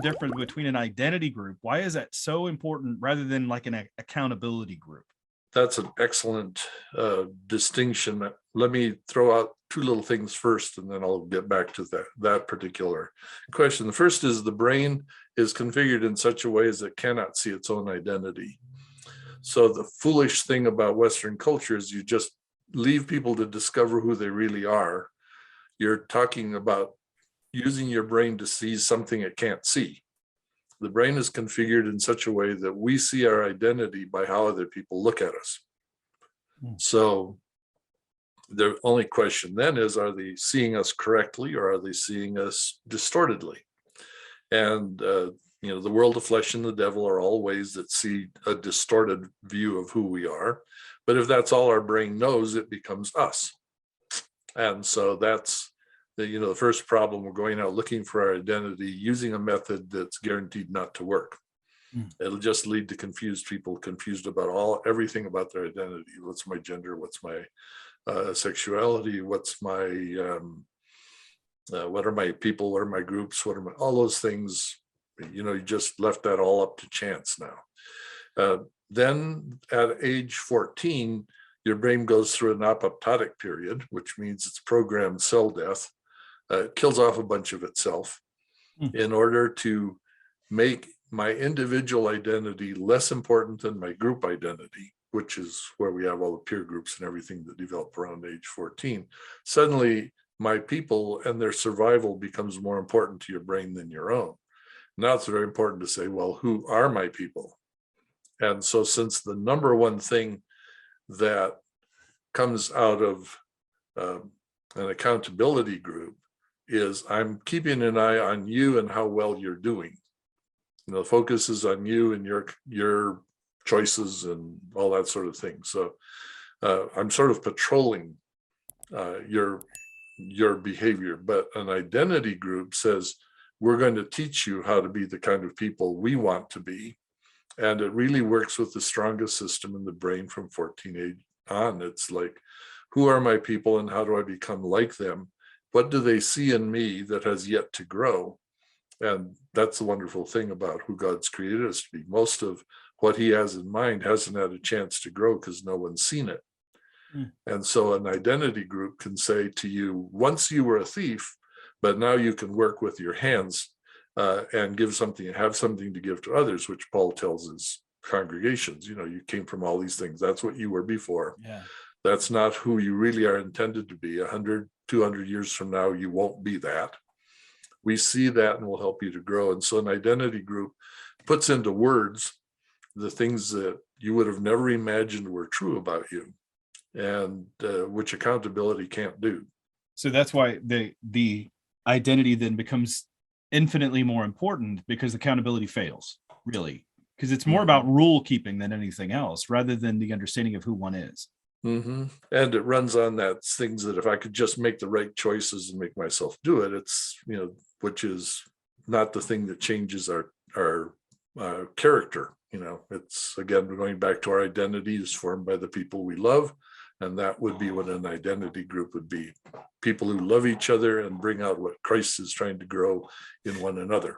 difference between an identity group? Why is that so important rather than like an accountability group? That's an excellent distinction. Let me throw out two little things first, and then I'll get back to that particular question. The first is the brain is configured in such a way as it cannot see its own identity. So the foolish thing about Western culture is you just leave people to discover who they really are. You're talking about using your brain to see something it can't see. The brain is configured in such a way that we see our identity by how other people look at us. So the only question then is, are they seeing us correctly or are they seeing us distortedly? And, the world, the flesh, and the devil are all ways that see a distorted view of who we are. But if that's all our brain knows, it becomes us. And so that's the first problem. We're going out looking for our identity using a method that's guaranteed not to work. It'll just lead to confused people, confused about everything about their identity. What's my gender? What's my sexuality? What's my what are my people? What are my groups? What are all those things? You just left that all up to chance now. Then at age 14, your brain goes through an apoptotic period, which means it's programmed cell death. It kills off a bunch of itself in order to make my individual identity less important than my group identity, which is where we have all the peer groups and everything that develop around age 14. Suddenly, my people and their survival becomes more important to your brain than your own. Now it's very important to say, well, who are my people? And so since the number one thing that comes out of an accountability group is I'm keeping an eye on you and how well you're doing. The focus is on you and your choices and all that sort of thing. So I'm sort of patrolling your behavior, but an identity group says, we're going to teach you how to be the kind of people we want to be. And it really works with the strongest system in the brain from 14 age on. It's like, who are my people and how do I become like them? What do they see in me that has yet to grow? And that's the wonderful thing about who God's created us to be. Most of what he has in mind hasn't had a chance to grow because no one's seen it. And so an identity group can say to you, once you were a thief, but now you can work with your hands and have something to give to others, which Paul tells his congregations. You came from all these things. That's what you were before. Yeah. That's not who you really are intended to be. 100, 200 years from now, you won't be that. We see that and will help you to grow. And so an identity group puts into words the things that you would have never imagined were true about you, and which accountability can't do. So that's why the identity then becomes infinitely more important, because accountability fails, really, because it's more about rule keeping than anything else, rather than the understanding of who one is. And it runs on that things that if I could just make the right choices and make myself do it, it's, which is not the thing that changes our character. It's, again, we're going back to our identity is formed by the people we love. And that would be what an identity group would be. People who love each other and bring out what Christ is trying to grow in one another.